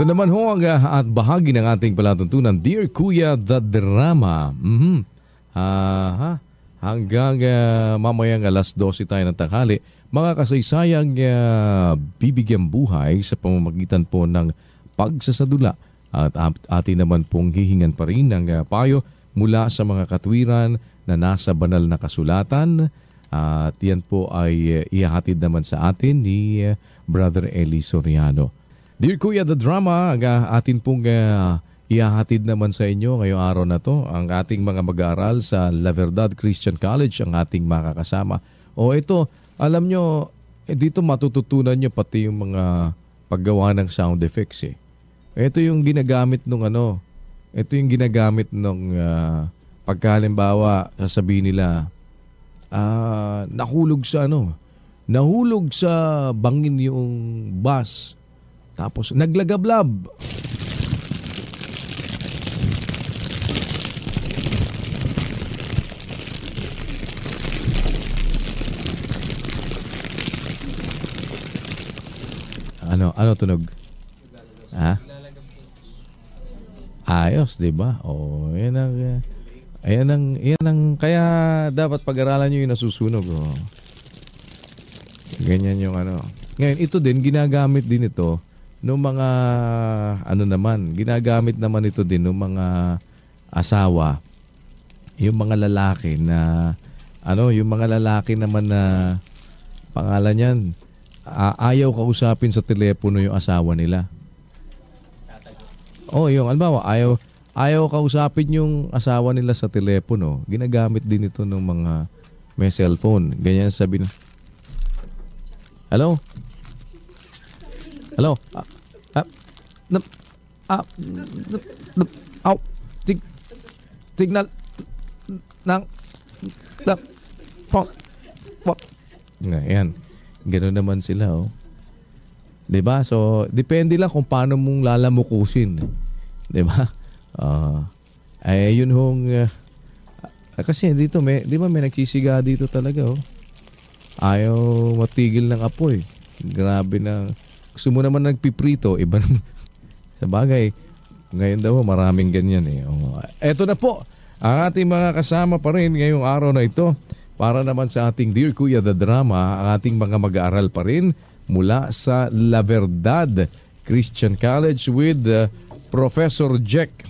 Ito naman ho ang at bahagi ng ating palatuntunan, Dear Kuya the Drama. Hanggang mamayang alas 12 tayo ng tanghali, mga kasaysayang bibigyang buhay sa pamamagitan po ng pagsasadula. At atin naman pong hihingan pa rin ng payo mula sa mga katwiran na nasa banal na kasulatan. At yan po ay ihahatid naman sa atin ni Brother Eli Soriano. Dear Kuya the Drama, atin pong ihahatid naman sa inyo ngayong araw na to ang ating mga mag-aaral sa La Verdad Christian College, ang ating makakasama. O ito, alam nyo, dito matututunan nyo pati yung mga paggawa ng sound effects eh. Ito yung ginagamit nung ito yung ginagamit nung pagkalimbawa sasabihin nila, nahulog sa bangin yung bus. Tapos naglagablab. Ano tunog? Ha? Ayos, 'di ba? Oh, yan ang kaya dapat pag-aralan niyo yung nasusunog, oh. Ganyan yung Ngayon, ito din ginagamit din ito ng mga ginagamit naman ito din ng mga asawa, yung mga lalaki na yung mga lalaki naman na pangalan niyan, ayaw kausapin sa telepono yung asawa nila. Yung albawa, ayaw kausapin yung asawa nila sa telepono. Ginagamit din ito ng mga may cellphone. Ganyan sabi na, hello? Hello? Signal ng Ayan. Ganoon naman sila, oh. 'Di ba? So, depende lang kung paano mong lalamukusin. 'Di ba? Yun hong kasi dito di ba may nagsisiga dito talaga, oh. Ayaw matigil ng apoy. Grabe na. Gusto mo naman nagpiprito, iba naman. Sa bagay, ngayon daw maraming ganyan eh. Eto na po, ang ating mga kasama pa rin ngayong araw na ito. Para naman sa ating Dear Kuya the Drama, ang ating mga mag-aaral pa rin mula sa La Verdad Christian College with Professor Jack.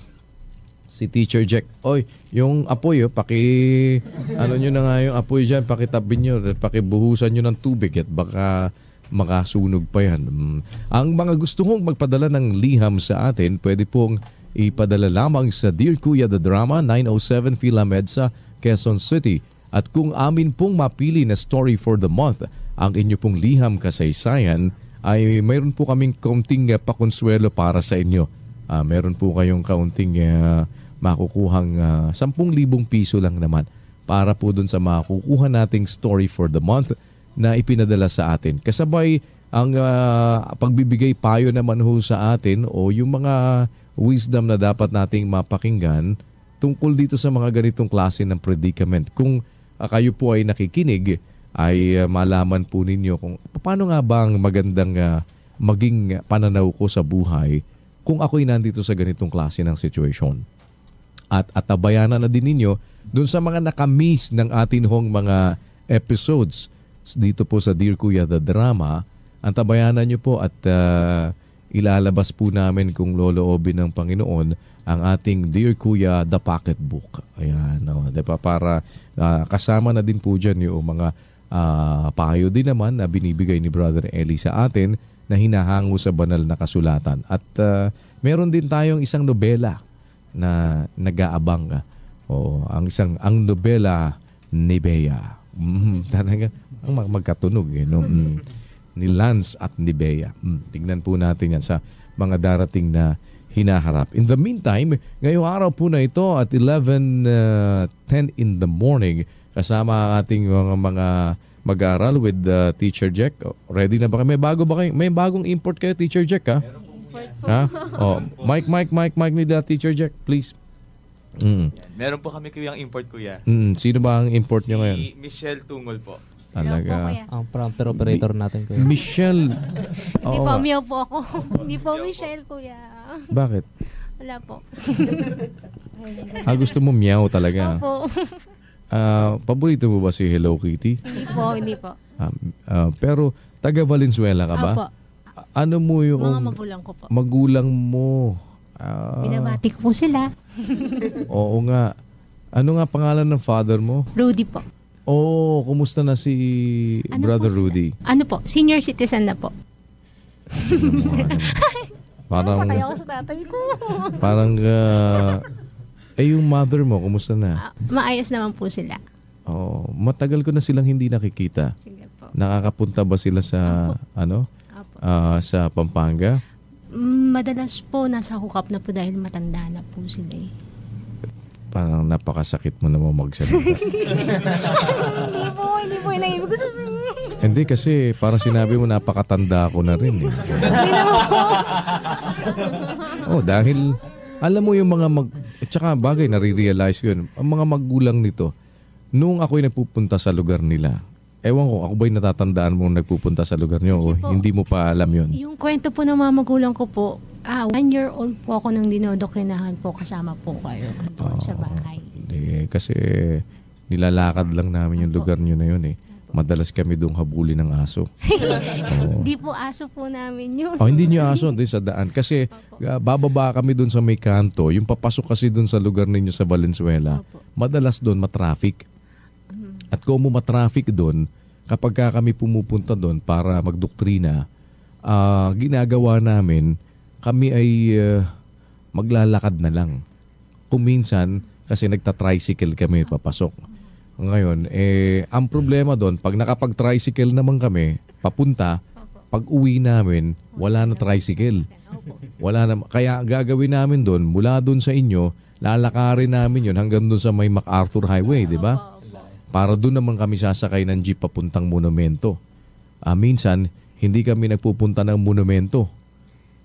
Si Teacher Jack. Oy, yung apoy, nyo na nga yung apoy dyan, pakitabin nyo, pakibuhusan nyo ng tubig at baka makasunog pa yan. Ang mga gusto kong magpadala ng liham sa atin, pwede pong ipadala lamang sa Dear Kuya the Drama, 907 Philamedsa, Quezon City. At kung amin pong mapili na story for the month, ang inyo pong liham kasaysayan, ay mayroon po kaming kaunting pakonsuelo para sa inyo. Meron po kayong kaunting makukuhang 10,000 piso lang naman para po dun sa makukuha nating story for the month na ipinadala sa atin. Kasabay ang pagbibigay payo naman ho sa atin o yung mga wisdom na dapat nating mapakinggan tungkol dito sa mga ganitong klase ng predicament. Kung kayo po ay nakikinig, ay malaman po ninyo kung paano nga ba ang magandang maging pananaw ko sa buhay kung ako'y nandito sa ganitong klase ng situation. At atabayanan na din ninyo dun sa mga nakamiss ng atin hong mga episodes dito po sa Dear Kuya the Drama. Ang tabayanan nyo po at ilalabas po namin kung loloobin ng Panginoon ang ating Dear Kuya the Pocketbook. Ayan, diba? Para kasama na din po dyan yung mga payo din naman na binibigay ni Brother Eli sa atin na hinahango sa banal na kasulatan. At meron din tayong isang nobela na nag-aabang. Ang nobela ni Bea. Talaga, ang magkatunog. Ni Lance at ni Bea. Tingnan po natin yan sa mga darating na hinaharap. In the meantime, ngayong araw po na ito at 11:10 in the morning, kasama ating mga mag-aaral with Teacher Jack. Ready na ba kayo? May bagong import kayo, Teacher Jack, ha? Ha? Mike ni Teacher Jack, please. Meron po kami kuyang import, kuya. Sino ba ang import nyo ngayon? Si Michelle Tungol po. Talaga. kuya. Ang prompter operator natin, kuya. Michelle. Hindi Oo po, nga. Miao po ako. Hindi po Michelle, kuya. Bakit? Wala po. Gusto mo meow talaga. Opo. Paborito mo ba si Hello Kitty? Hindi po. Pero taga Valenzuela ka ba? Opo. Ano mo yung Mga magulang ko po. magulang mo? Binabati ko po sila. Oo nga. Ano nga pangalan ng father mo? Rudy po. Oo, kumusta na si Ano Brother po sila? Rudy? Ano po? Senior citizen na po. Parang, Patay ako sa tatay ko. parang, yung mother mo, kumusta na? Maayos naman po sila. Oo, matagal ko na silang hindi nakikita. Sige po. Nakakapunta ba sila sa, Apo. sa Pampanga? Madalas po nasa hukap na po dahil matanda na po sila eh. Parang napakasakit mo naman magsalita. Hindi po yung ibig ko sabihin. Hindi kasi parang sinabi mo napakatanda ko na rin eh. Hindi naman po. Dahil alam mo yung mga tsaka bagay nare-realize ko yun. Ang mga magulang nito, nung ako'y nagpupunta sa lugar nila, ewan ko, ako ba'y natatandaan mo nagpupunta sa lugar nyo o Kasi po, hindi mo pa alam yun? Yung kwento po ng mga magulang ko po, 1 year old po ako nang dinodokrinahan po kasama po kayo doon sa bahay. Hindi, kasi nilalakad lang namin yung lugar nyo na yun eh. Madalas kami doon habulin ng aso. Hindi po aso po namin yun. Hindi nyo aso doon sa daan. Kasi bababa kami doon sa may kanto. Yung papasok kasi doon sa lugar ninyo sa Valenzuela, madalas doon matraffic. At kung matraffic doon, kapag kami pumupunta doon para magdoktrina, ginagawa namin, kami ay maglalakad na lang. Kung minsan, kasi nagta-tricycle kami papasok. Ngayon, ang problema doon, pag nakapag-tricycle naman kami, papunta, pag uwi namin, wala na tricycle. Wala na, kaya gagawin namin doon, mula doon sa inyo, lalakarin namin yun hanggang doon sa may MacArthur Highway, di ba? Para doon naman kami sasakay ng jeep papuntang monumento. Minsan, hindi kami nagpupunta ng monumento.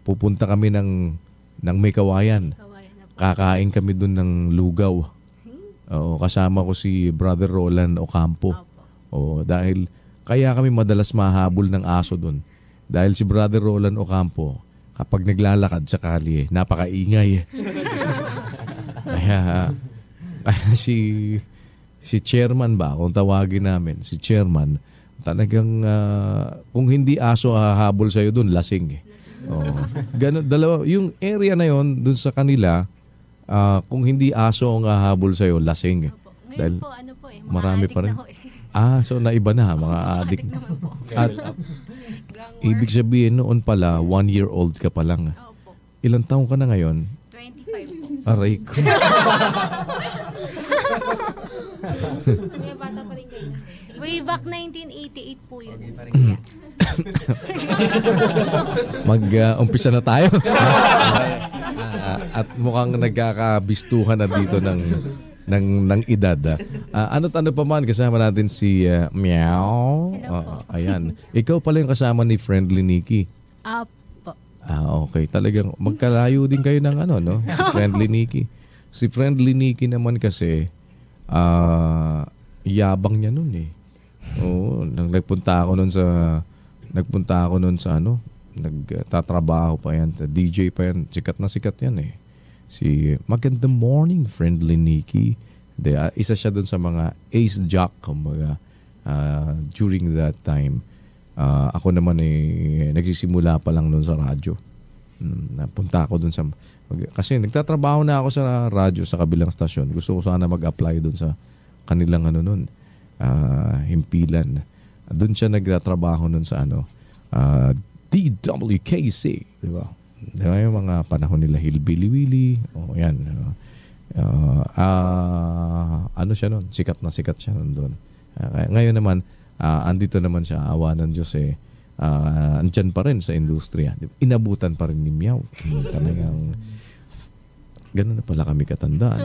Pupunta kami ng may kawayan. Kakain kami doon ng lugaw. Kasama ko si Brother Roland Ocampo. Dahil kaya kami madalas mahabol ng aso doon. Dahil si Brother Roland Ocampo, kapag naglalakad sa kalye, napakaingay. Kaya si chairman ba, kung tawagin namin, si chairman, talagang kung hindi aso hahabol sa'yo doon, lasing eh. Ganun, dalawa, yung area na yon doon sa kanila, kung hindi aso ang hahabol sa'yo, lasing. Dahil po, ano po mga marami pa rin. So naiba na, mga adik. At ibig sabihin noon pala, 1 year old ka pa lang. Ilang taong ka na ngayon? 25 po. Aray ko. Bata pa rin kayo. Way back 1988 po yun. Mag-umpisa na tayo. At mukhang nagkakabistuhan na dito ng edad. Ano't ano pa man, kasama natin si Meow. Ayan. Ikaw pala yung kasama ni Friendly Nikki. Po. Okay. Talagang magkalayo din kayo ng no? Si Friendly Nikki. Si Friendly Nikki naman kasi, yabang niya nun eh. Nagpunta ako nun sa nagtatrabaho pa yan, DJ pa yan, sikat na sikat yan eh. Si Magandang Morning, Friendly Nikki. Isa siya dun sa mga ace jock, kumbaga, during that time. Ako naman nagsisimula pa lang nun sa radyo. Napunta ako dun sa, kasi nagtatrabaho na ako sa radyo sa kabilang stasyon. Gusto ko sana mag-apply dun sa kanilang himpilan. Doon siya nagtatrabaho nun sa DWKC, di ba? Yung mga panahon nila Hillbilly Willie, yan. Siya nun? Sikat na sikat siya nun doon. Ngayon naman, andito naman siya, awa ng Diyos andyan pa rin sa industriya. Inabutan pa rin ni Meow. Talagang ganun na pala kami katanda.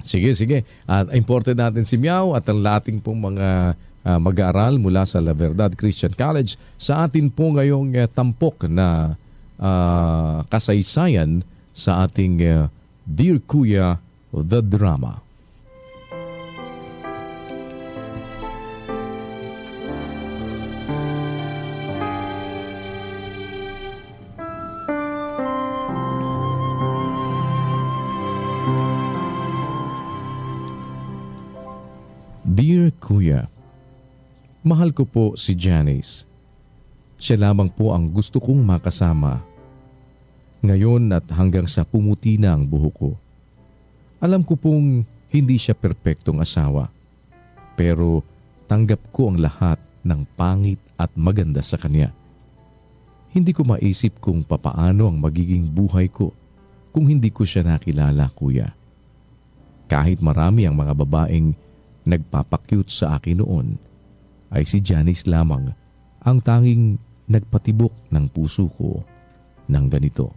Sige. Imported natin si Meow at ang lating pong mga mag-aaral mula sa La Verdad Christian College sa atin po ngayong tampok na kasaysayan sa ating Dear Kuya, The Drama. Dear Kuya, mahal ko po si Janice. Siya lamang po ang gusto kong makasama. Ngayon at hanggang sa pumuti na ang buhok ko. Alam ko pong hindi siya perpektong asawa. Pero tanggap ko ang lahat ng pangit at maganda sa kanya. Hindi ko maisip kung papaano ang magiging buhay ko kung hindi ko siya nakilala, Kuya. Kahit marami ang mga babaeng nagpapakyut sa akin noon, ay si Janice lamang ang tanging nagpatibok ng puso ko ng ganito.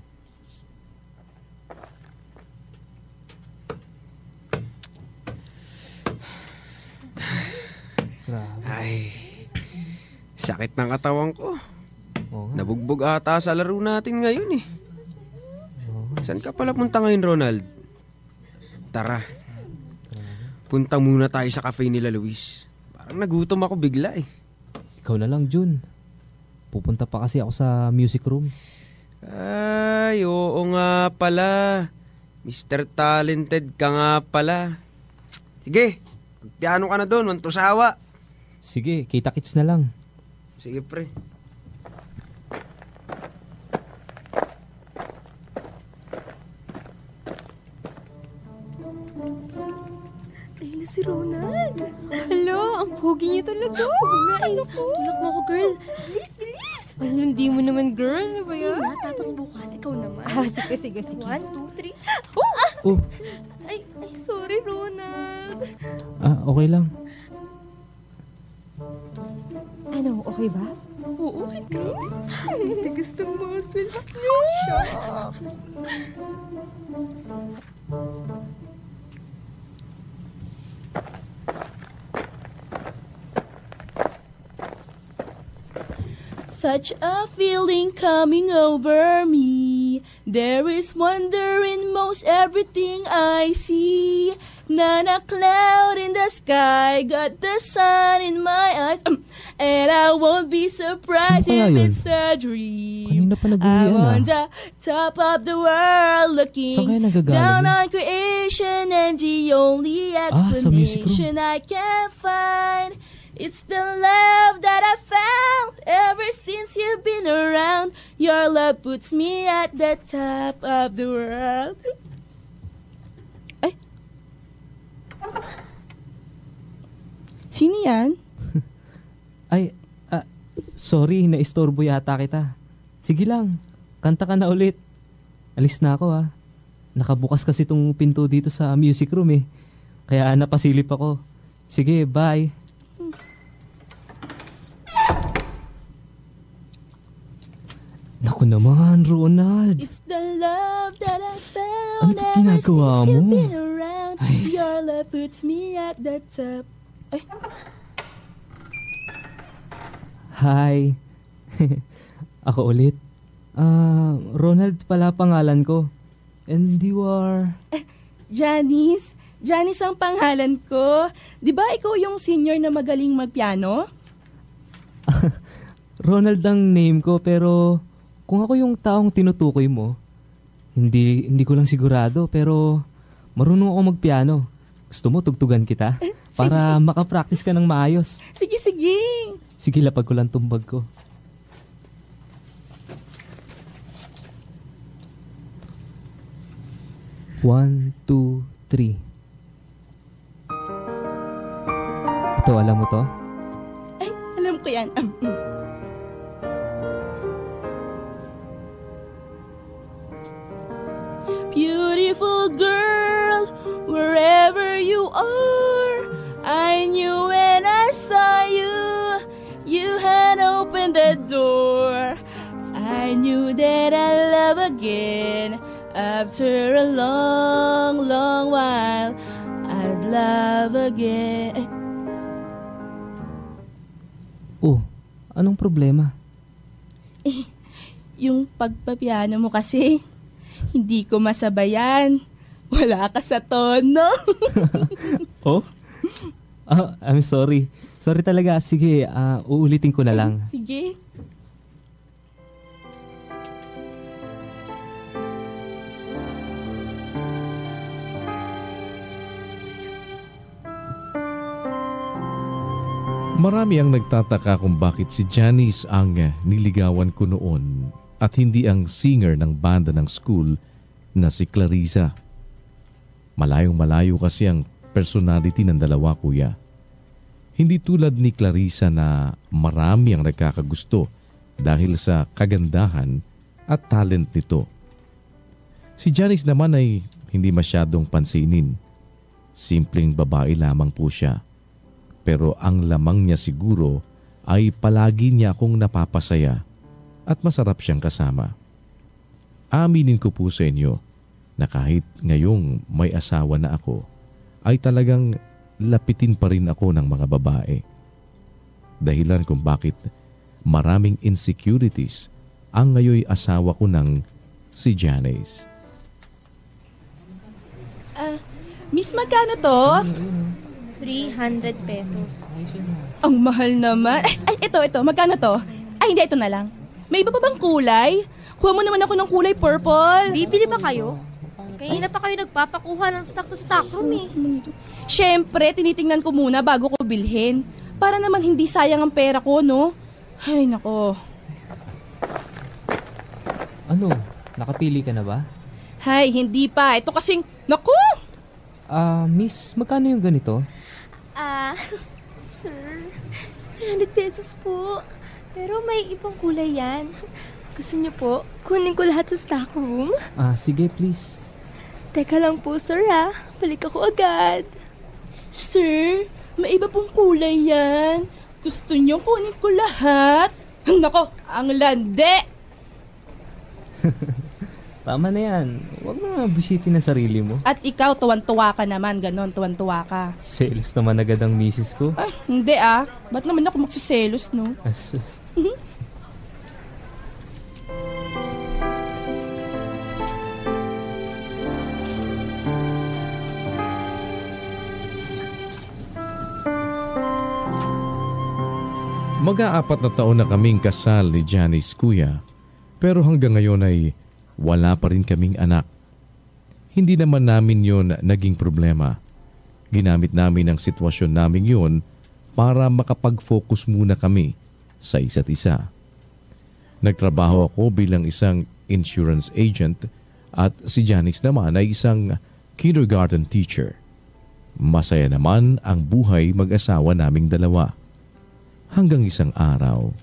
Ay, sakit ng katawan ko. Oo. Nabugbog ata sa laro natin ngayon eh. Saan ka pala punta ngayon, Ronald? Tara. Punta muna tayo sa cafe nila Luis. Parang nagutom ako bigla eh. Ikaw na lang, Jun. Pupunta pa kasi ako sa music room. Ay, oo nga pala. Mr. Talented ka nga pala. Sige, magpiano ka na doon, mantusawa. Sige, kita-kits na lang. Sige, pre. Ayun na si Ronald. Hello, ang pogi niya talaga. Oo nga eh. Tulak mo ako, girl. Bilis, bilis. Ay, hindi mo naman, girl. Ano ba yan? Tapos bukas, ikaw naman. Sige. 1, 2, 3. Oh, Ay, sorry, Ronald. okay lang. Ano, okay ba? Oo, okay, girl. Tigas ng muscles niya. Shucks. Such a feeling coming over me. There is wonder in most everything I see. Not a cloud in the sky, got the sun in my eyes. And I won't be surprised Sino kaya if yun? it's a dream. Kanina pa I'm nag-uwian on the top of the world looking Saan kaya nagagaling down yun? on creation, and the only Sa music room. explanation I can find, it's the love that I found ever since you've been around. Your love puts me at the top of the world. Ay. Sino yan? Ay, sorry, naistorbo yata kita. Sige lang, kanta ka na ulit. Alis na ako Nakabukas kasi itong pinto dito sa music room eh. Kaya napasilip ako. Sige, bye. Naku naman, Ronald. It's the love that I found Ano ba ever ginagawa since you've mo? been around. Ay. Your love puts me at the top. Ay. Hi. Ako ulit. Ronald pala pangalan ko. And you are... Janice. Janice ang pangalan ko. Di ba ikaw yung senior na magaling magpiano? Ronald ang name ko pero kung ako yung taong tinutukoy mo, hindi ko lang sigurado pero marunong ako magpiano. Gusto mo tugtugan kita? Para makapractice ka ng maayos. Sige, sige. Sige, lapag ko lang tumbag ko. One, two, three. Ito, alam mo to? Ay, alam ko yan. Beautiful girl, wherever you are, I knew when I saw you, you had opened the door. I knew that I'd love again. After a long, long while, I'd love again. Oh, anong problema? Yung pagpapiano mo kasi, hindi ko masabayan. Wala ka sa tono. Oh? I'm sorry. Sorry talaga. Sige, uulitin ko na lang. Sige. Marami ang nagtataka kung bakit si Janice ang niligawan ko noon at hindi ang singer ng banda ng school na si Clarissa. Malayong malayo kasi ang personality ng dalawa, kuya. Hindi tulad ni Clarissa na marami ang nagkakagusto dahil sa kagandahan at talent nito. Si Janice naman ay hindi masyadong pansinin. Simpleng babae lamang po siya. Pero ang lamang niya siguro ay palagi niya akong napapasaya at masarap siyang kasama. Aminin ko po sa inyo na kahit ngayong may asawa na ako, ay talagang lapitin pa rin ako ng mga babae. Dahilan kung bakit maraming insecurities ang ngayoy asawa ko ng si Janice. Miss, magkano to? 300 pesos. Ang mahal naman. Ito, magkano to? Hindi, ito na lang. May iba pa bang kulay? Kuha mo naman ako ng kulay purple. Bibili ba kayo? Kanina pa kayo nagpapakuha ng stock sa stockroom eh. Siyempre, tinitingnan ko muna bago ko bilhin. Para naman hindi sayang ang pera ko, no? Ay, nako. Ano? Nakapili ka na ba? Hay, hindi pa. Ito kasing, naku! Miss, magkano yung ganito? Sir, 300 pesos po. Pero may ibang kulay yan. Gusto niyo po, kunin ko lahat sa stockroom? Sige please. Teka lang po, sir ha. Balik ako agad. Sir, may iba pong kulay yan. Gusto niyo kunin ko lahat? Nako, ang lande! Tama na yan. Huwag mo na bisitin ang sarili mo. At ikaw, tuwan-tuwa ka naman. Ganon, tuwan-tuwa ka. Selos naman agad ang misis ko. Ay, hindi Ba't naman ako magsiselos, no? Asus. Mag-aapat na taon na kaming kasal ni Janice, kuya. Pero hanggang ngayon ay wala pa rin kaming anak. Hindi naman namin yon naging problema. Ginamit namin ang sitwasyon namin yon para makapag-focus muna kami sa isa't isa. Nagtrabaho ako bilang isang insurance agent at si Janice naman ay isang kindergarten teacher. Masaya naman ang buhay mag-asawa naming dalawa. Hanggang isang araw.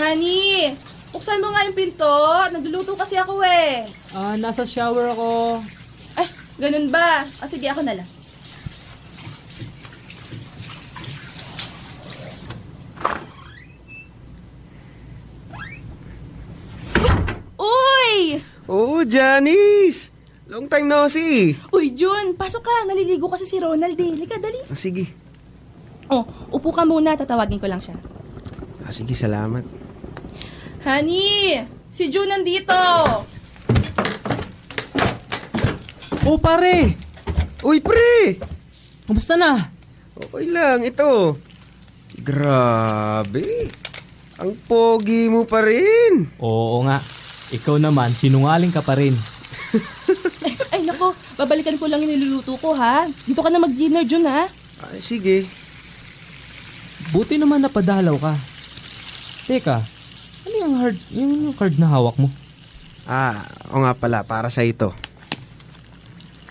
Honey, buksan mo nga yung pinto. Nagluluto kasi ako eh. Nasa shower ako. Ganun ba? Sige, ako na lang. Uy! Oh, Janice! Long time no see. Uy, Jun, pasok ka. Naliligo kasi si Ronald eh. Lika, dali. Sige. Upo ka muna. Tatawagin ko lang siya. Sige, salamat. Honey, si Jun nandito. Oh, pare! Uy, pre! Kumusta na? Okay lang, ito. Grabe. Ang pogi mo pa rin. Oo nga. Ikaw naman, sinungaling ka pa rin. Ay, nako. Babalikan ko lang yung niluluto ko, ha? Dito ka na mag-dinner, Jun, ha? Sige. Buti naman napadalaw ka. Teka, ano yung card na hawak mo? O nga pala, para sa ito.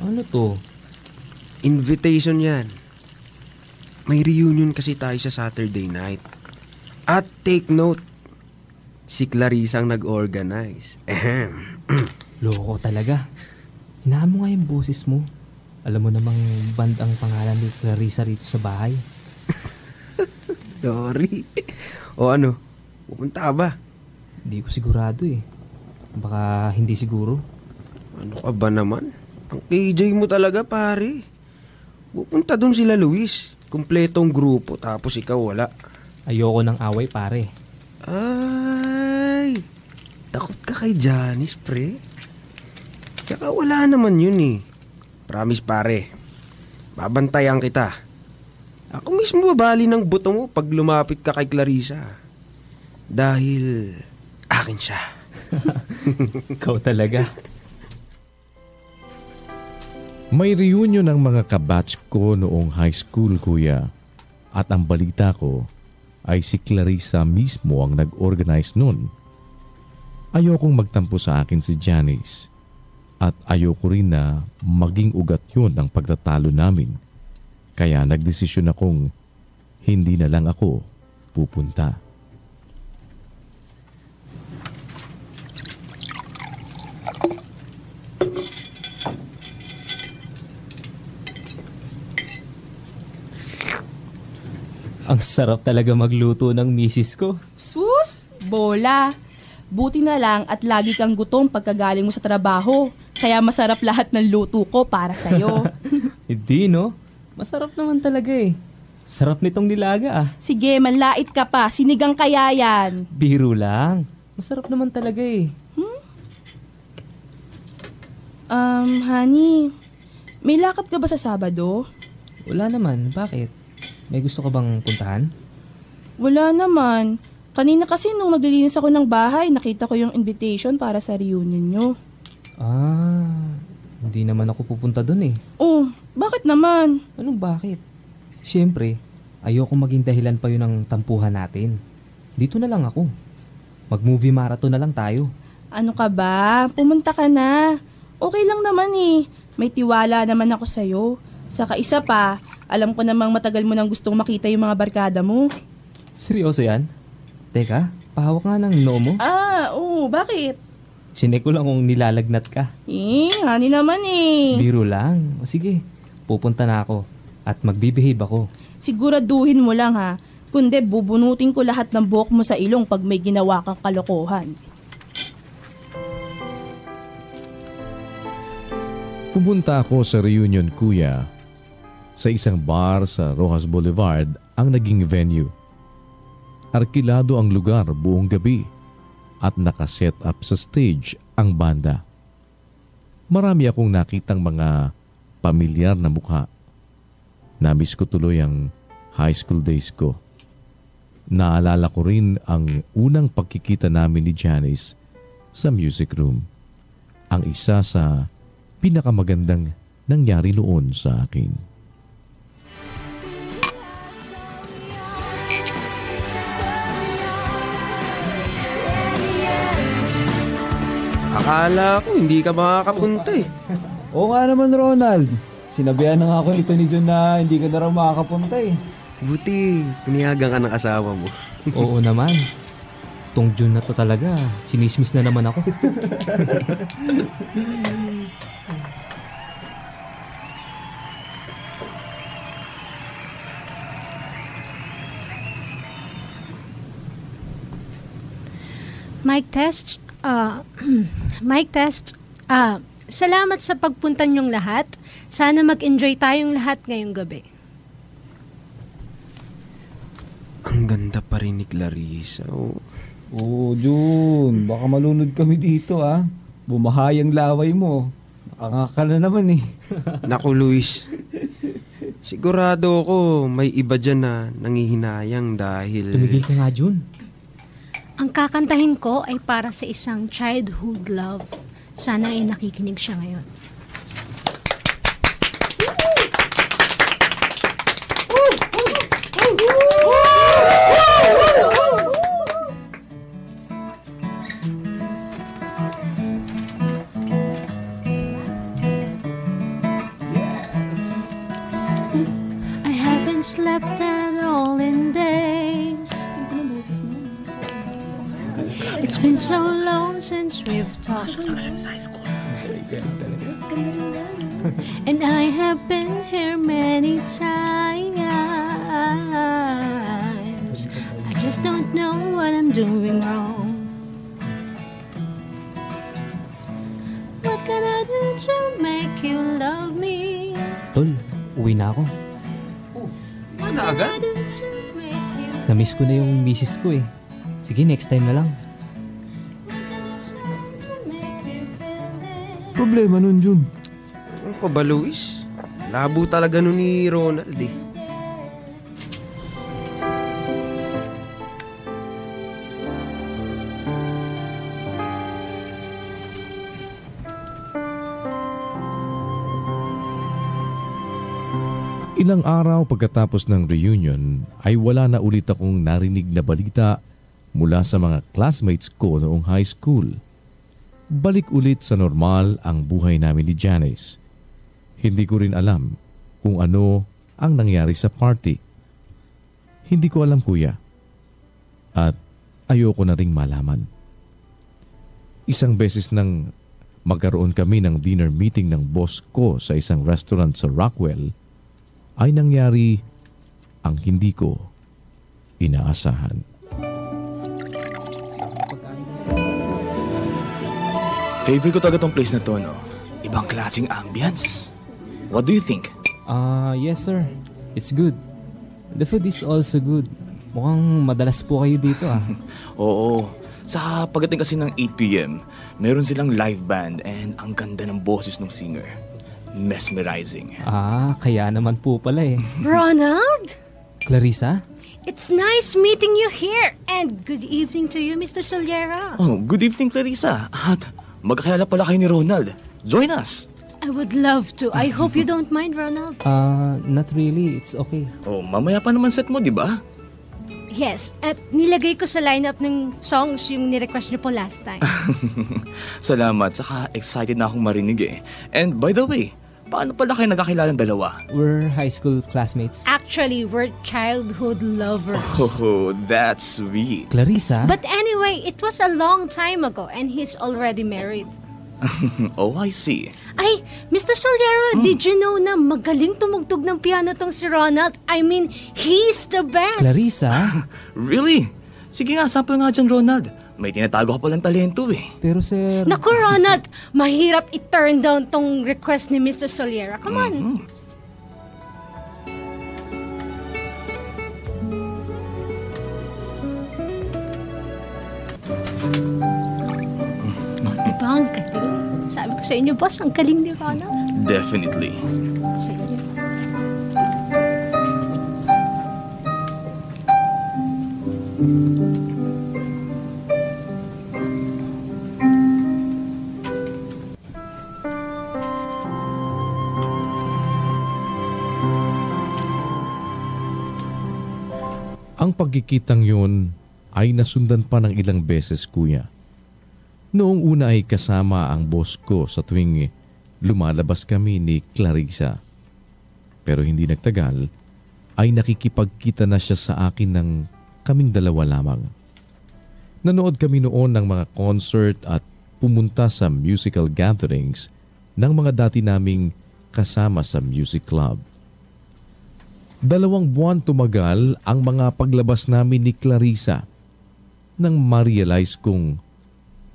Ano to? Invitation yan. May reunion kasi tayo sa Saturday night. At take note, si Clarissa ang nag-organize. Loko talaga. Hinaan mo nga yung boses mo. Alam mo namang band ang pangalan ni Clarissa rito sa bahay. Sorry. O ano, pupunta ka ba? Hindi ko sigurado eh. Baka hindi siguro. Ano ka ba naman? Ang KJ mo talaga, pare. Pupunta dun sila Luis. Kumpletong grupo, tapos ikaw wala. Ayoko ng away, pare. Ay, takot ka kay Janice, pre. Tsaka wala naman yun eh. Promise pare, babantayan kita. Ako mismo babali ng buto mo pag lumapit ka kay Clarissa. Dahil akin siya. Ikaw talaga. May reunion ng mga kabatch ko noong high school, kuya. At ang balita ko ay si Clarissa mismo ang nag-organize nun. Ayokong magtampo sa akin si Janice. At ayoko rin na maging ugat yun ang pagtatalo namin. Kaya nagdesisyon akong hindi na lang ako pupunta. Ang sarap talaga magluto ng misis ko. Sus! Bola! Buti na lang at lagi kang gutom pagkagaling mo sa trabaho. Kaya masarap lahat ng luto ko para sa'yo. Hindi, no? Masarap naman talaga eh. Sarap nitong nilaga ah. Sige, manlait ka pa. Sinigang kaya yan. Biro lang. Masarap naman talaga eh. Honey, may lakad ka ba sa Sabado? Wala naman. Bakit? May gusto ka bang puntahan? Wala naman. Kanina kasi nung naglilinis ako ng bahay, nakita ko yung invitation para sa reunion nyo. Hindi naman ako pupunta dun eh. Oh, bakit naman? Anong bakit? Siyempre, ayoko maging dahilan pa yun ng tampuhan natin. Dito na lang ako. Mag-movie marathon na lang tayo. Ano ka ba? Pumunta ka na. Okay lang naman eh. May tiwala naman ako sa'yo. Saka isa pa, alam ko namang matagal mo nang gustong makita yung mga barkada mo. Seryoso yan? Teka, pahawak nga ng noo mo. Oo, bakit? Chinek ko lang kung nilalagnat ka. Honey naman eh. Biro lang. O sige, pupunta na ako at magbibehave ako. Siguraduhin mo lang ha. Kundi bubunutin ko lahat ng buhok mo sa ilong pag may ginawa kang kalokohan. Pumunta ako sa reunion, kuya. Sa isang bar sa Rojas Boulevard ang naging venue. Arkilado ang lugar buong gabi at nakaset up sa stage ang banda. Marami akong nakitang mga pamilyar na mukha. Namiss ko tuloy ang high school days ko. Naalala ko rin ang unang pagkikita namin ni Janice sa music room. Ang isa sa pinakamagandang nangyari noon sa akin. Akala ko hindi ka makakapunta eh. Oo nga naman, Ronald. Sinabihan na nga ako nito ni John na hindi ka na raw makakapunta eh. Buti, pinihagan ka ng asawa mo. Oo naman. Tong June na to talaga, chinismis na naman ako. Mic test. Mic test. Salamat sa pagpunta niyong lahat. Sana mag-enjoy tayong lahat ngayong gabi. Ang ganda pa rin ni Clarissa. Oo, June. Baka malunod kami dito ah. Bumahayang laway mo. Nakangaka na naman eh. Naku, Luis. Sigurado ako may iba dyan na nangihinayang dahil... Tumigil ka nga, June. Ang kakantahin ko ay para sa isang childhood love. Sana ay nakikinig siya ngayon. I haven't slept at all in days. It's been so long since we've talked. And I have been here many times. I just don't know what I'm doing wrong. What can I do to make you love me? Tol, uwi na ako. Ano agad? Namiss ko na yung misis ko eh. Sige, next time na lang. problema nun, Jun? Ano ka ba, Luis? Labo talaga nun ni Ronald eh. Ilang araw pagkatapos ng reunion ay wala na ulit akong narinig na balita mula sa mga classmates ko noong high school. Balik ulit sa normal ang buhay namin ni Janice. Hindi ko rin alam kung ano ang nangyari sa party. Hindi ko alam, kuya. At ayoko na ring malaman. Isang beses nang magkaroon kami ng dinner meeting ng boss ko sa isang restaurant sa Rockwell, ay nangyari ang hindi ko inaasahan. Favorite ko talaga tong place na to, no? Ibang klaseng ambience. What do you think? Yes sir. It's good. The food is also good. Mukhang madalas po kayo dito Oo. Sa pagdating kasi ng 8 p.m., meron silang live band and ang ganda ng boses ng singer. Mesmerizing. Kaya naman po pala eh. Ronald? Clarissa? It's nice meeting you here. And good evening to you, Mr. Soliera. Oh, good evening, Clarissa. At magkakilala pala kayo ni Ronald. Join us. I would love to. I hope you don't mind, Ronald. Not really. It's okay. Oh, mamaya pa naman set mo, di ba? Yes, at nilagay ko sa lineup ng songs yung ni-request niyo po last time. Salamat. Saka excited na akong marinig eh. And by the way, paano pala kayo nagkakilalang dalawa? We're high school classmates. Actually, we're childhood lovers. Oh, that's sweet. Clarissa? But anyway, it was a long time ago and he's already married. Oh, I see. Ay, Mr. Soliero, did you know na magaling tumugtog ng piano tong si Ronald? I mean, he's the best. Clarissa? Really? Sige nga, sample nga dyan, Ronald. May tinatago ka palang talento eh. Pero sir... Naku, Ronald, mahirap i-turn down tong request ni Mr. Soliera. Come on. Diba, ang galing. Sabi ko sa inyo, boss, ang galing ni Ronald. Definitely. Sa inyo. Ang pagkikitang yun ay nasundan pa ng ilang beses, kuya. Noong una ay kasama ang boss ko sa tuwing lumalabas kami ni Clarissa. Pero hindi nagtagal, ay nakikipagkita na siya sa akin ng kaming dalawa lamang. Nanood kami noon ng mga concert at pumunta sa musical gatherings ng mga dati naming kasama sa music club. 2 buwan tumagal ang mga paglabas namin ni Clarissa nang ma-realize kong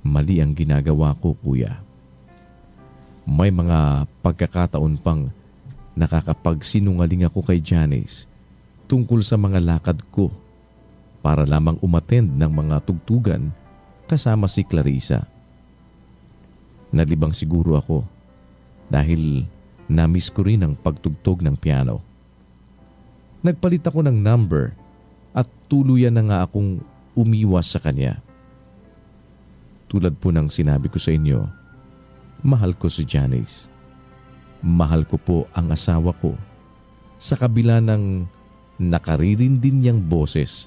mali ang ginagawa ko, kuya. May mga pagkakataon pang nakakapagsinungaling ako kay Janice tungkol sa mga lakad ko para lamang umattend ng mga tugtugan kasama si Clarissa. Nalibang siguro ako dahil na-miss ko rin ang pagtugtog ng piano. Nagpalit ako ng number at tuluyan na nga akong umiwas sa kanya. Tulad po ng sinabi ko sa inyo, mahal ko si Janice. Mahal ko po ang asawa ko sa kabila ng nakaririndin niyang boses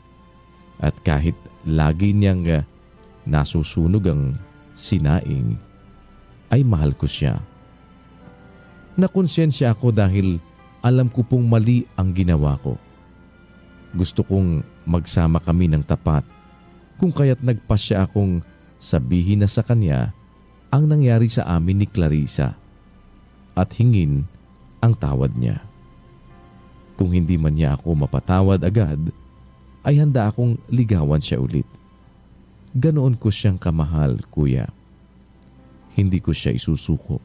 at kahit lagi niyang nasusunog ang sinaing, ay mahal ko siya. Nakonsensya ako dahil alam ko pong mali ang ginawa ko. Gusto kong magsama kami ng tapat, kung kaya't nagpasya akong sabihin na sa kanya ang nangyari sa amin ni Clarissa at hingin ang tawad niya. Kung hindi man niya ako mapatawad agad, ay handa akong ligawan siya ulit. Ganoon ko siyang kamahal, kuya. Hindi ko siya isusuko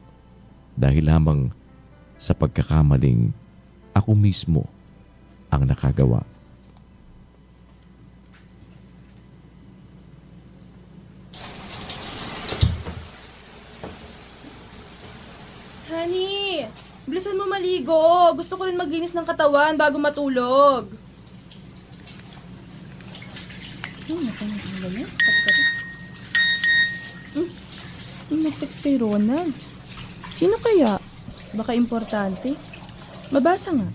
dahil lamang sa pagkakamaling ako mismo ang nakagawa. bilisan mo maligo. Gusto ko rin maglinis ng katawan bago matulog. Nag-text kay Ronald. Sino kaya? Baka importante. Mabasa nga.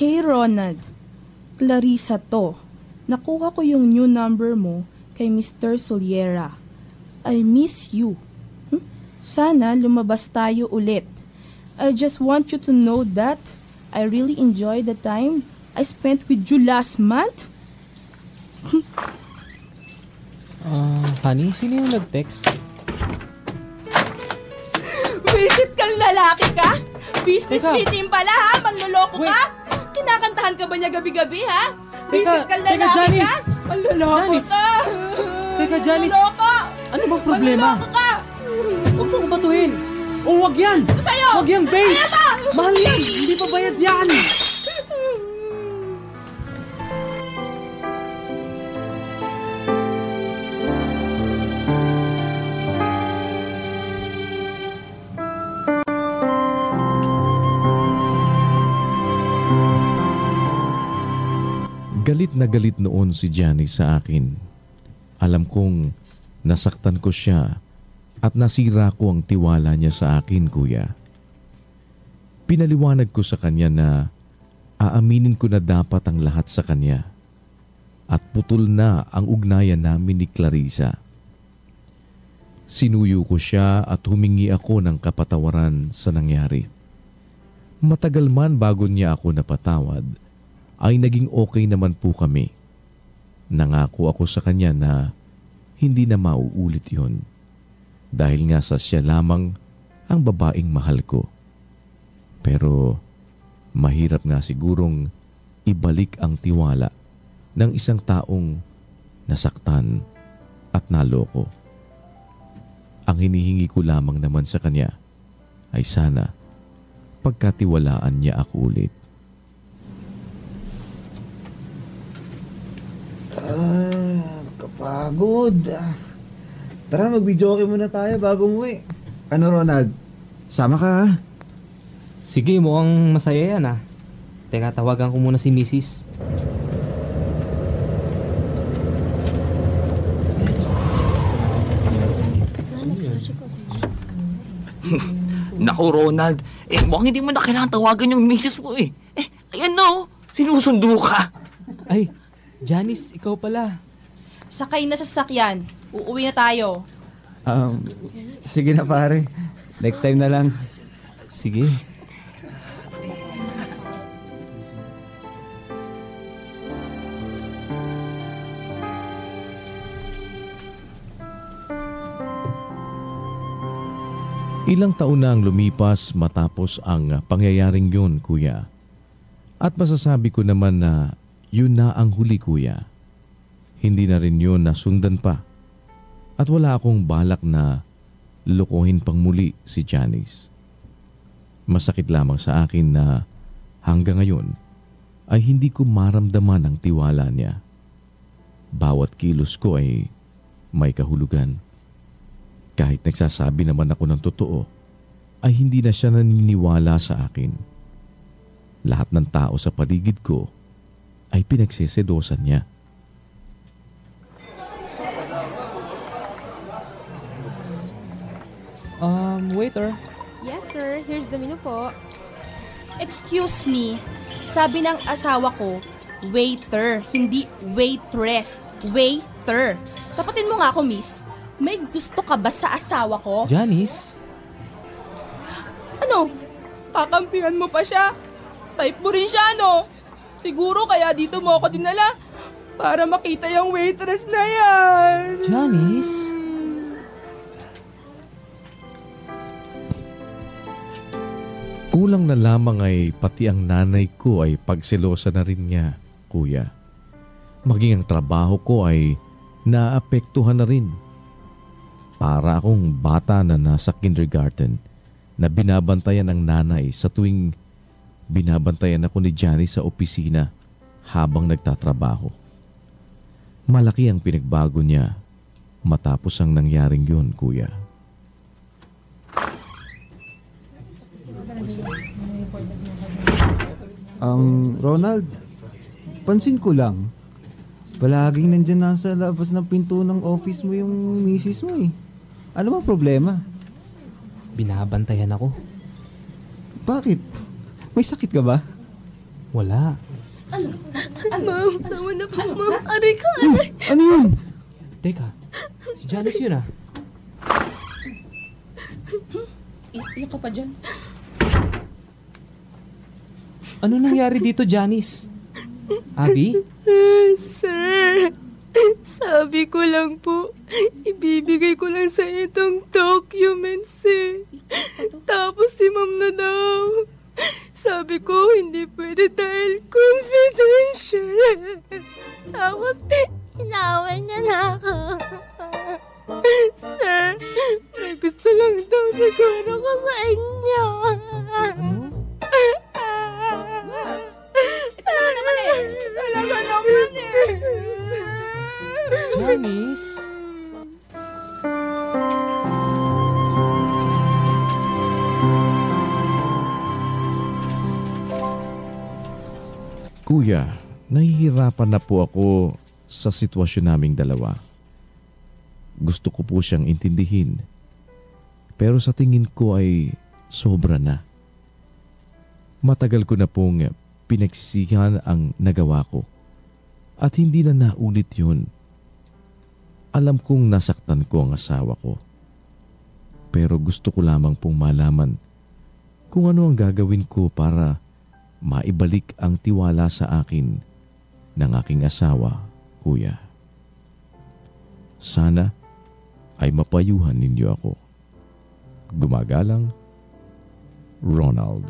Hey Ronald, Clarissa to. Nakuha ko yung new number mo kay Mr. Soliera. I miss you. Sana lumabas tayo ulit. I just want you to know that I really enjoyed the time I spent with you last month. Honey, sino yung nag-text? Visit kang lalaki ka? Business Teka. meeting pala ha? Manloloko ka? Kinakantahan ka ba niya gabi-gabi ha? Visit kang lalaki Janice! ka? Manloloko Janice! ka? Teka, Janice! Manloloko! Ano bang problema? Manloloko ka! Huwag mo batuhin! Oh, wag yan! Ito sa'yo! Wag yan, babe! Ayaw mo! Mahal yan! Hindi pa bayad yan! Galit na galit noon si Janice sa akin. Alam kong nasaktan ko siya at nasira ko ang tiwala niya sa akin, kuya. Pinaliwanag ko sa kanya na aaminin ko na dapat ang lahat sa kanya at putol na ang ugnayan namin ni Clarissa. Sinuyo ko siya at humingi ako ng kapatawaran sa nangyari. Matagal man bago niya ako napatawad, ay naging okay naman po kami. Nangako ako sa kanya na hindi na mauulit yon. Dahil nga sa siya lamang ang babaeng mahal ko. Pero mahirap nga sigurong ibalik ang tiwala ng isang taong nasaktan at naloko. Ang hinihingi ko lamang naman sa kanya ay sana pagkatiwalaan niya ako ulit. Kapagod. Tara, mag-videoke muna tayo bago umuwi. Ano, Ronald? Sama ka, ha? Sige, mukhang masaya yan ah. Teka, tawagan ko muna si Mrs. Naku, Ronald. Mukhang hindi mo na kailangan tawagan yung misis mo eh. Ayan na oh. Sinusundo ka. Ay, Janice, ikaw pala. Sakay na sa sasakyan. Uuwi na tayo. Sige na, pare. Next time na lang. Sige. Ilang taon na ang lumipas matapos ang pangyayaring yun, kuya. At masasabi ko naman na yun na ang huli, kuya. Hindi na rin yun nasundan pa. At wala akong balak na lukuhin pang muli si Janice. Masakit lamang sa akin na hanggang ngayon ay hindi ko maramdaman ang tiwala niya. Bawat kilos ko ay may kahulugan. Kahit nagsasabi naman ako ng totoo, ay hindi na siya naniniwala sa akin. Lahat ng tao sa paligid ko ay pinagsesedosan niya. Waiter. Yes, sir. Here's the menu po. Excuse me. Sabi ng asawa ko, waiter, hindi waitress. Waiter. Tapatin mo nga ako, miss. May gusto ka ba sa asawa ko? Janice? Ano? Kakampihan mo pa siya? Type mo rin siya, no? Siguro kaya dito mo ako dinala para makita yung waitress na yan. Janice? Kulang na lamang ay pati ang nanay ko ay pagselosa na rin niya, kuya. Maging ang trabaho ko ay naapektuhan na rin. Para akong bata na nasa kindergarten na binabantayan ng nanay sa tuwing binabantayan ako ni Janice sa opisina habang nagtatrabaho. Malaki ang pinagbago niya matapos ang nangyaring yun, kuya. Ronald, pansin ko lang, palaging nandyan nasa labas ng pinto ng office mo yung misis mo eh. Ano bang problema? Binabantayan ako. Bakit? May sakit ka ba? Wala. Ma'am, tama na po, ma'am. Aray ka, aray. Ano yun? Teka, si Janice yun ah. Iyak ka pa dyan. Ano nangyari dito, Janice? Abby? Sir, sabi ko lang po, ibibigay ko lang sa itong documents eh. Tapos si ma'am na daw. Sabi ko, hindi pwede dahil confidential. Tapos, inaway niya na ako. Sir, may gusto lang daw siguro ko sa inyo. Ano? Talaga naman eh. Talaga naman eh. Janice? Kuya, nahihirapan na po ako sa sitwasyon naming dalawa. Gusto ko po siyang intindihin. Pero sa tingin ko ay sobra na. Matagal ko na pong pinagsisihan ang nagawa ko. At hindi na naulit yun. Alam kong nasaktan ko ang asawa ko. Pero gusto ko lamang pong malaman kung ano ang gagawin ko para maibalik ang tiwala sa akin ng aking asawa, kuya. Sana ay mapayuhan ninyo ako. Gumagalang, Ronald.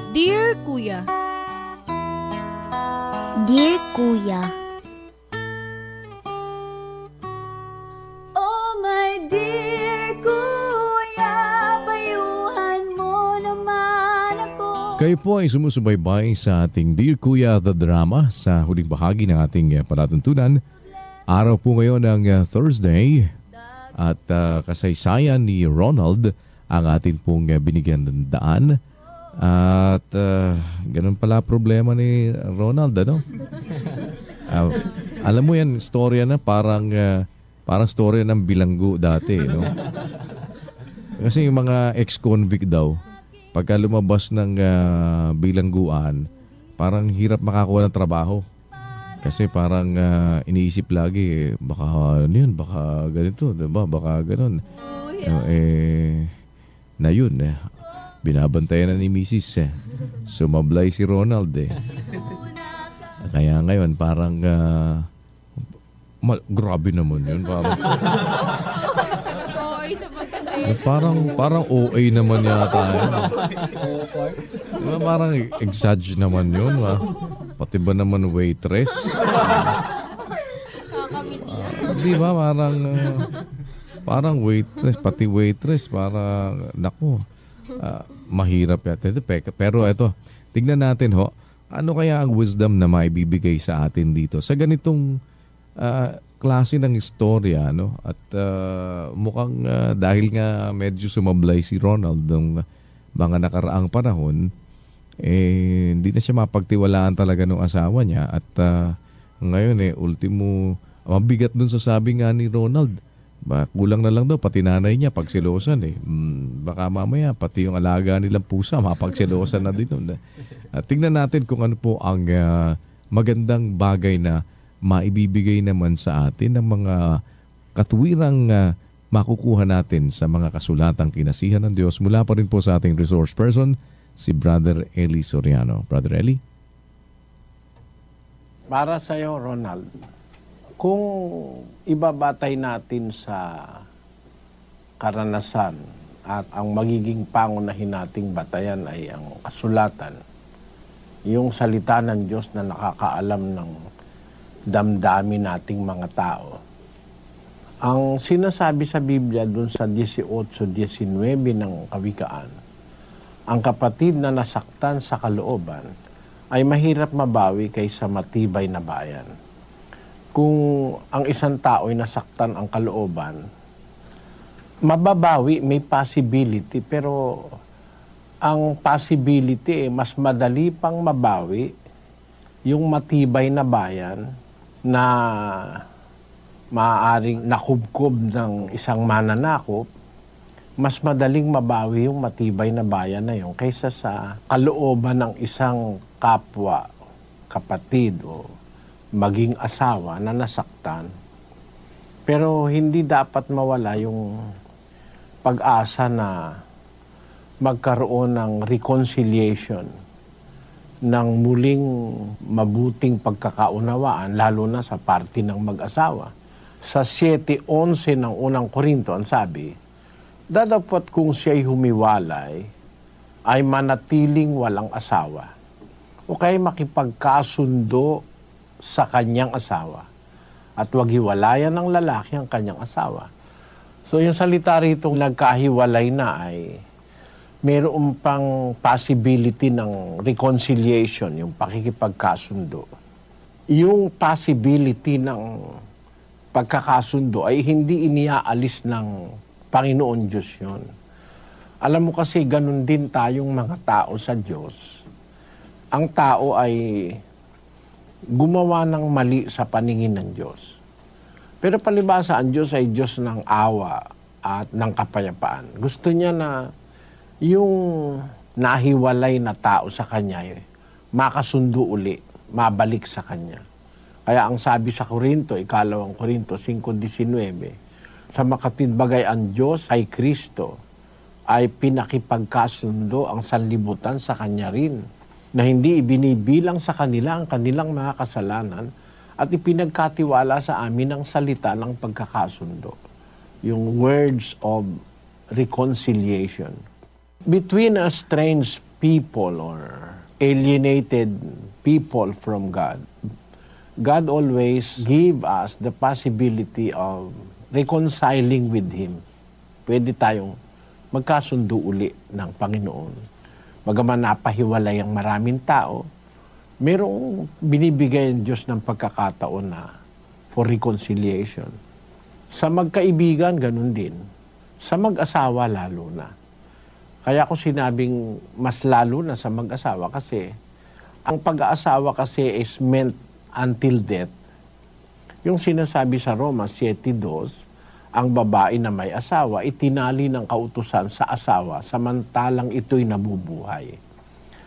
Dear Kuya. Dear Kuya. Oh my dear Kuya, payuhan mo naman ako. Kayo po ay sumusubaybay sa ating Dear Kuya The Drama sa huling bahagi ng ating palatuntunan. Araw po ngayon ng Thursday at kasaysayan ni Ronald ang atin pong binigyan ng daan. At ganun pala problema ni Ronald, ano? Alam mo yan, storya na parang storya ng bilanggo dati, no? Kasi yung mga ex-convict daw, pagka lumabas ng bilangguan, parang hirap makakuha ng trabaho. Kasi parang iniisip lagi, baka ano yun, baka ganito, diba? Baka ganun. Na yun, binabantayan na ni Mrs. Sumablay si Ronald eh. Kaya ngayon parang grabe naman yun. Parang OA naman yata yun. Diba parang exage naman yun. Pati ba naman waitress? Diba parang waitress, pati waitress parang naku. Mahirap yata. Pero ito, tignan natin ho, ano kaya ang wisdom na maibibigay sa atin dito sa ganitong klase ng istorya, no? At mukhang dahil nga medyo sumablay si Ronald ng mga nakaraang panahon, hindi na siya mapagtiwalaan talaga ng asawa niya. At ngayon ultimo, mabigat dun sa sabi nga ni Ronald, kulang na lang daw pati nanay niya pagsilosan eh. Baka mamaya pati yung alaga nilang pusa mapagsilosan na din. Tingnan natin kung ano po ang magandang bagay na maibibigay naman sa atin ng mga katuwirang makukuha natin sa mga kasulatang kinasihan ng Diyos. Mula pa rin po sa ating resource person, si Brother Eli Soriano. Brother Eli? Para sa'yo, Ronald, kung ibabatay natin sa karanasan at ang magiging pangunahin nating batayan ay ang kasulatan, yung salita ng Diyos na nakakaalam ng damdamin nating mga tao. Ang sinasabi sa Biblia dun sa 18-19 ng Kawikaan, ang kapatid na nasaktan sa kalooban ay mahirap mabawi kaysa matibay na bayan. Kung ang isang tao ay nasaktan ang kalooban, mababawi, may possibility, pero ang possibility mas madali pang mabawi yung matibay na bayan na maaaring nakubkob ng isang mananakop. Mas madaling mabawi yung matibay na bayan na yun kaysa sa kalooban ng isang kapwa, kapatid o maging asawa na nasaktan. Pero hindi dapat mawala yung pag-asa na magkaroon ng reconciliation, ng muling mabuting pagkakaunawaan, lalo na sa parte ng mag-asawa. Sa 7:11 ng unang Korinto, ang sabi, dadapat kung siya'y humiwalay, ay manatiling walang asawa, o kaya makipagkasundo sa kanyang asawa, at wag hiwalayan ng lalaki ang kanyang asawa. So yung salita rito, nagkahiwalay na ay mayroon pang possibility ng reconciliation, yung pakikipagkasundo. Yung possibility ng pagkakasundo ay hindi iniaalis ng Panginoon Diyos yun. Alam mo kasi ganun din tayong mga tao sa Diyos. Ang tao ay gumawa ng mali sa paningin ng Diyos. Pero palibhasa, ang Diyos ay Diyos ng awa at ng kapayapaan. Gusto niya na yung nahiwalay na tao sa Kanya, makasundo uli, mabalik sa Kanya. Kaya ang sabi sa Korinto, 2 Korinto 5:19, sa makatidbagay ang Diyos ay Kristo, ay pinakipagkasundo ang sanlibutan sa Kanya rin, na hindi ibinibilang sa kanila ang kanilang mga kasalanan at ipinagkatiwala sa amin ang salita ng pagkakasundo. Yung words of reconciliation. Between a strange people or alienated people from God, God always give us the possibility of reconciling with Him. Pwede tayong magkasundo uli ng Panginoon. Bagaman napahiwalay ang maraming tao, merong binibigay ang Diyos ng pagkakataon na for reconciliation. Sa magkaibigan, ganun din. Sa mag-asawa, lalo na. Kaya ko sinabing mas lalo na sa mag-asawa kasi ang pag-aasawa kasi is meant until death. Yung sinasabi sa Roma 7:2, ang babae na may asawa, itinali ng kautusan sa asawa samantalang ito'y nabubuhay.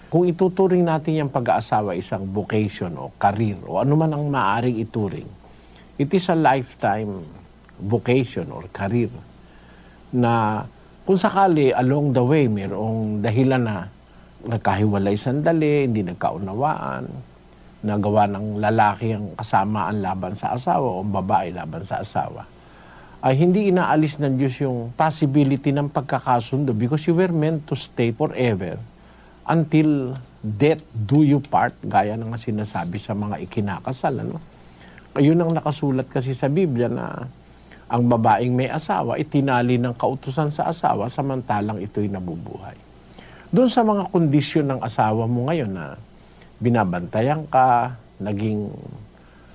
Kung ituturing natin yung pag-aasawa isang vocation o career o ano man ang maaaring ituring, it is a lifetime vocation or career na kung sakali along the way mayroong dahilan na nagkahiwalay sandali, hindi nagkaunawaan, nagawa ng lalaki ang kasamaan laban sa asawa o babae laban sa asawa, ay hindi inaalis ng Diyos yung possibility ng pagkakasundo because you were meant to stay forever until death do you part, gaya ng sinasabi sa mga ikinakasal. Ano? Ayun ang nakasulat kasi sa Biblia na ang babaeng may asawa, itinali ng kautusan sa asawa samantalang ito'y nabubuhay. Doon sa mga kondisyon ng asawa mo ngayon na binabantayan ka, naging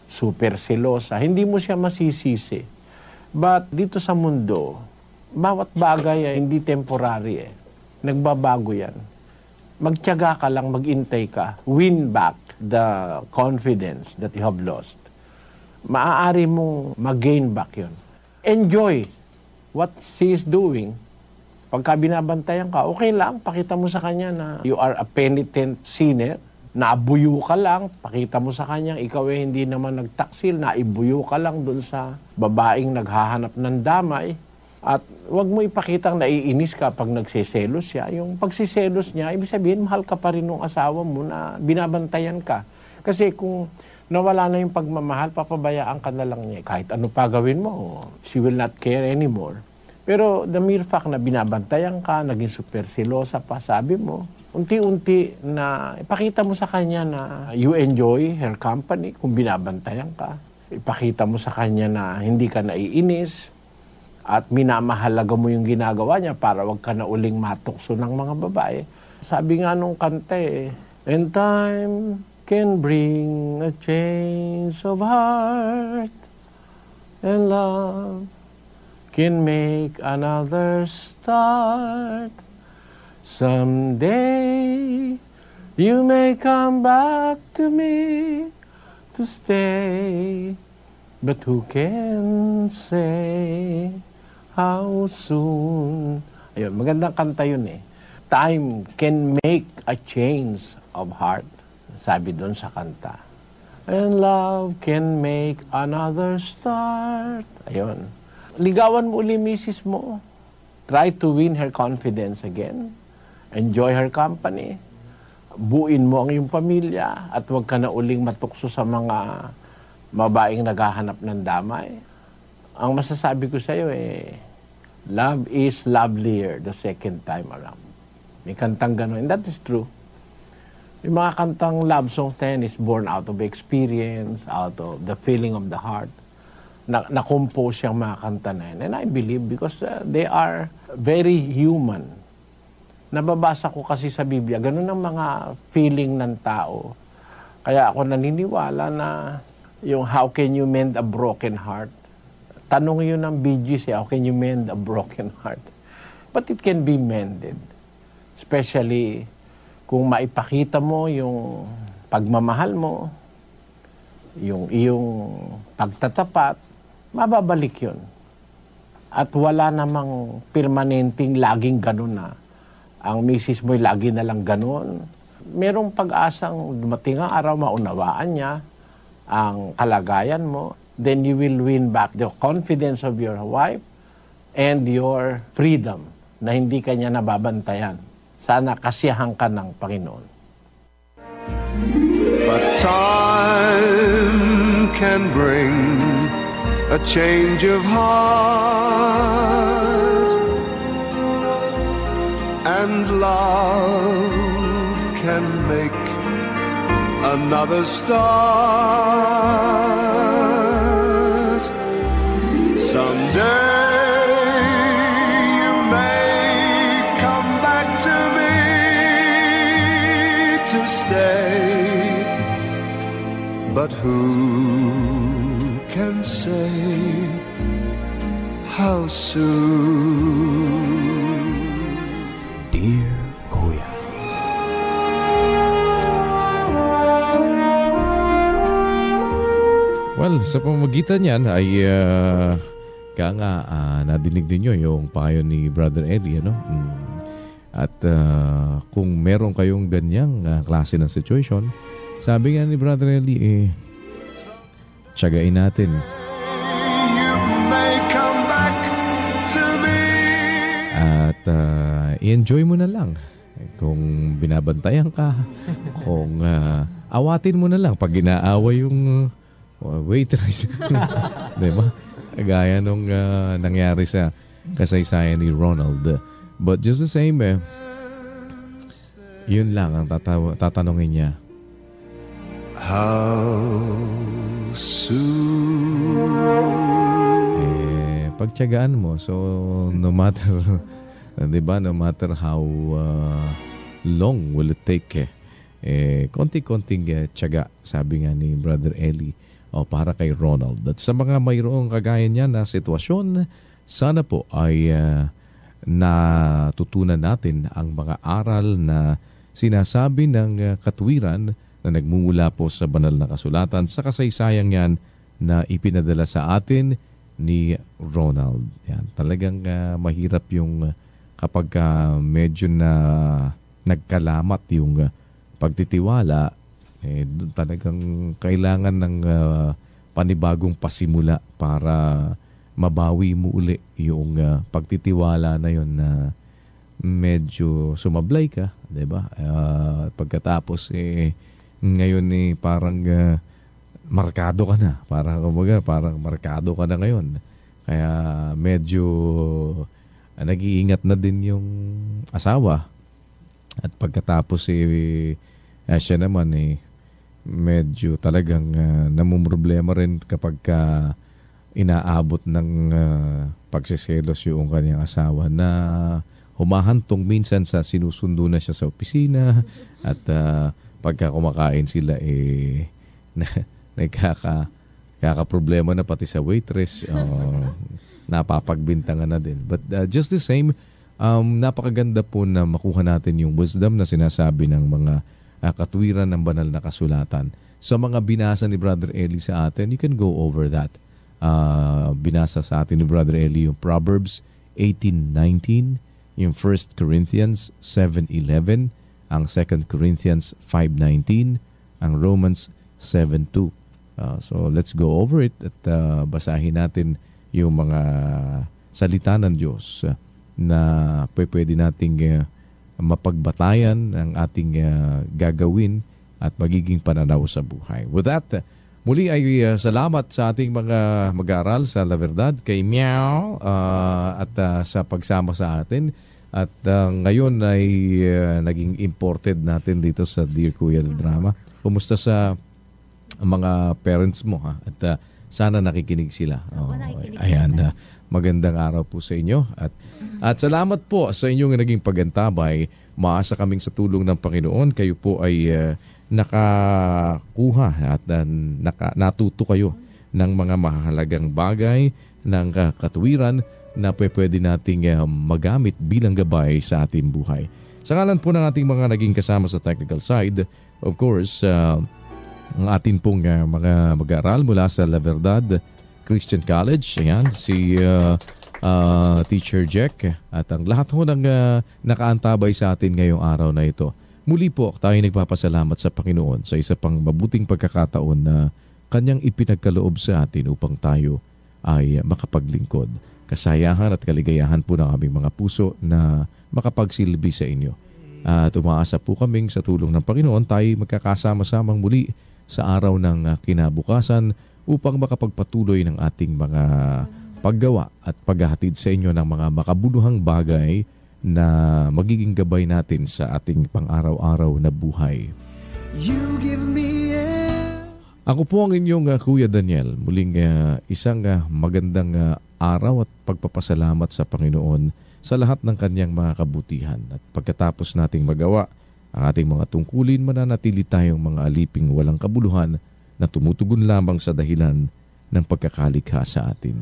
super selosa, hindi mo siya masisisi. But dito sa mundo, bawat bagay ay hindi temporary eh. Nagbabago yan. Magtiyaga ka lang, magintay ka, win back the confidence that you have lost. Maaari mong mag-gain back yun. Enjoy what she is doing. Pagka binabantayan ka, okay lang, pakita mo sa kanya na you are a penitent sinner, naabuyo ka lang, pakita mo sa kanya, ikaw eh hindi naman nagtaksil, naibuyo ka lang dun sa babaeng naghahanap ng damay. At wag mo ipakitang naiinis ka pag nagsiselos siya. Yung pagsiselos niya, ibig sabihin, mahal ka pa rin ng asawa mo na binabantayan ka. Kasi kung nawala na yung pagmamahal, papabayaan ka na lang niya. Kahit ano pa gawin mo, she will not care anymore. Pero the mere fact na binabantayan ka, naging super silosa pa, sabi mo, unti-unti na ipakita mo sa kanya na you enjoy her company kung binabantayan ka. Ipakita mo sa kanya na hindi ka naiinis at minamahalaga mo yung ginagawa niya para wag ka na uling matukso ng mga babae. Sabi nga nung kanta and time can bring a change of heart and love can make another start. Someday you may come back to me to stay, but who can say how soon? Ayun, magandang kanta yun Time can make a change of heart, sabi doon sa kanta. And love can make another start. Ayun. Ligawan mo uli misis mo. Try to win her confidence again. Enjoy her company. Buin mo ang iyong pamilya at huwag ka na uling matukso sa mga babaeng naghahanap ng damay. Ang masasabi ko sa iyo love is lovelier the second time around. May kantang gano'n. And that is true. Yung mga kantang love songs is born out of experience, out of the feeling of the heart. Na-compose yung mga kanta na yun. And I believe because they are very human. Nababasa ko kasi sa Biblia, ganun ang mga feeling ng tao. Kaya ako naniniwala na yung how can you mend a broken heart? Tanong yun ng Bee Gees, how can you mend a broken heart? But it can be mended. Especially kung maipakita mo yung pagmamahal mo, yung iyong pagtatapat, mababalik yun. At wala namang permanenteng laging ganun na. Ang misis mo'y lagi na lang ganun. Merong pag-asang dumating ang araw, maunawaan niya ang kalagayan mo. Then you will win back the confidence of your wife and your freedom na hindi ka niya nababantayan. Sana kasiyahan ka ng Panginoon. But time can bring a change of heart, and love can make another start. Someday you may come back to me to stay, but who can say how soon? Dear Kuya. Well, sa pamamagitan niyan ay nadinig ninyo yung payo ni Brother Eddie, ano? At kung meron kayong ganyang klase ng situation, sabi nga ni Brother Eddie, tiyagain natin. At i-enjoy mo na lang. Kung binabantayan ka, kung awatin mo na lang pag inaaway yung waitress. Diba? Gaya nung nangyari sa kasaysayan ni Ronald. But just the same, yun lang ang tatanungin niya. How soon? Pagtiyagaan mo, so no matter, diba, no matter how long will it take, konti-konting tiyaga, sabi nga ni Brother Eli, para kay Ronald. At sa mga mayroong kagaya niya na sitwasyon, sana po ay natutunan natin ang mga aral na sinasabi ng katwiran na nagmumula po sa banal na kasulatan sa kasaysayan yan na ipinadala sa atin ni Ronald. Yan, talagang mahirap yung kapag medyo na nagkalamat yung pagtitiwala, talagang kailangan ng panibagong pasimula para mabawi mo uli yung pagtitiwala na yun na medyo sumablay ka, 'di ba? Pagkatapos ngayon parang markado ka na. Parang markado ka na ngayon. Kaya medyo nag-iingat na din yung asawa. At pagkatapos siya naman medyo talagang namumroblema rin kapag inaabot ng pagsiselos yung kanyang asawa na humahantong minsan sa sinusundo na siya sa opisina at pagka kumakain sila nagkakaproblema na pati sa waitress, napapagbintangan na din. But just the same, napakaganda po na makuha natin yung wisdom na sinasabi ng mga katwiran ng banal na kasulatan. Sa mga binasa ni Brother Eli sa atin, you can go over that. Binasa sa atin ni Brother Eli yung Proverbs 18:19, yung 1 Corinthians 7:11, ang 2 Corinthians 5:19, ang Romans 7:2. So let's go over it at basahin natin yung mga salita ng Diyos na pwede nating mapagbatayan ang ating gagawin at magiging pananaw sa buhay. With that, muli ay salamat sa ating mga mag-aaral sa La Verdad, kay Meow at sa pagsama sa atin. At ngayon ay naging imported natin dito sa Dear Kuya The Drama. Kumusta sa mga parents mo? Ha? At sana nakikinig sila. Ayan, magandang araw po sa inyo. At salamat po sa inyong naging pagantabay. Maasa kaming sa tulong ng Panginoon. Kayo po ay nakakuha at natuto kayo ng mga mahalagang bagay ng katuwiran na pwede nating magamit bilang gabay sa ating buhay. Sa ngalan po ng ating mga naging kasama sa technical side, of course, ang atin pong mga mag-aaral mula sa La Verdad Christian College, ayan, si Teacher Jack at ang lahat ho ng nakaantabay sa atin ngayong araw na ito. Muli po tayo nagpapasalamat sa Panginoon sa isa pang mabuting pagkakataon na Kanyang ipinagkaloob sa atin upang tayo ay makapaglingkod. Kasayahan at kaligayahan po ng aming mga puso na makapagsilbi sa inyo. At umaasa po kaming sa tulong ng Panginoon tayo magkakasama-samang muli sa araw ng kinabukasan upang makapagpatuloy ng ating mga paggawa at paghahatid sa inyo ng mga makabuluhang bagay na magiging gabay natin sa ating pang-araw-araw na buhay. You give me Ako po ang inyong Kuya Daniel. Muling isang magandang araw at pagpapasalamat sa Panginoon sa lahat ng kanyang mga kabutihan. At pagkatapos nating magawa ang ating mga tungkulin, mananatili tayong mga aliping walang kabuluhan na tumutugon lamang sa dahilan ng pagkakalikha sa atin.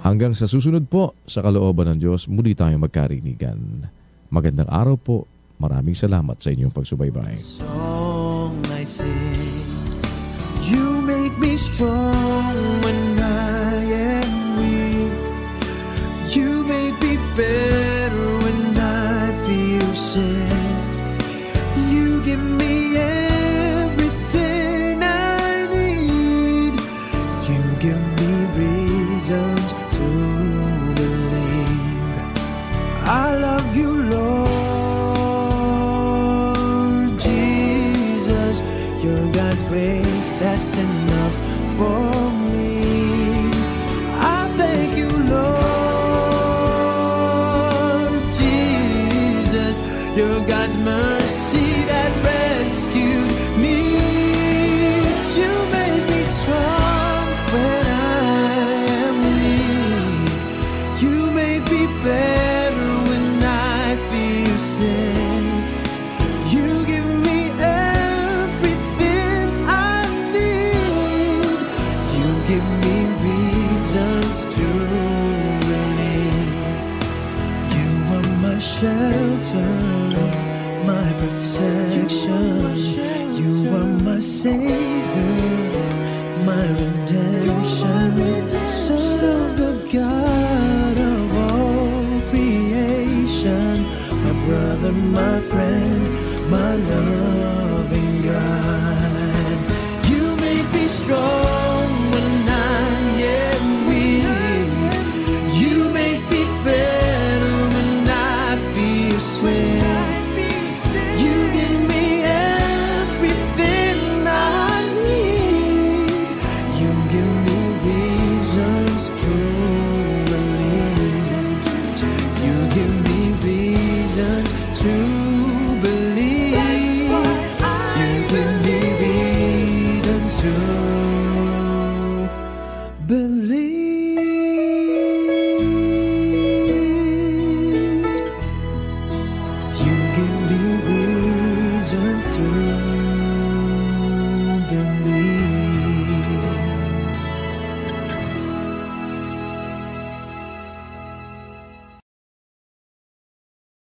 Hanggang sa susunod po, sa kalooban ng Diyos, muli tayong magkarinigan. Magandang araw po. Maraming salamat sa inyong pagsubaybay. I sing. You make me strong when I am weak. You make me better when I feel sick. You give me everything I need. You give me reasons to believe. I love you, Lord. Your God's grace, that's enough for me. I thank you, Lord Jesus. Your God's mercy that rescued me. You made me strong when I am weak. You made me better when I feel sick. You give me give me reasons to believe. You are my shelter, my protection. You are my Savior, my redemption. Son of the God of all creation, my brother, my friend, my loving God. You make me strong when I am weak. You make me better when I feel sick. You give me everything I history.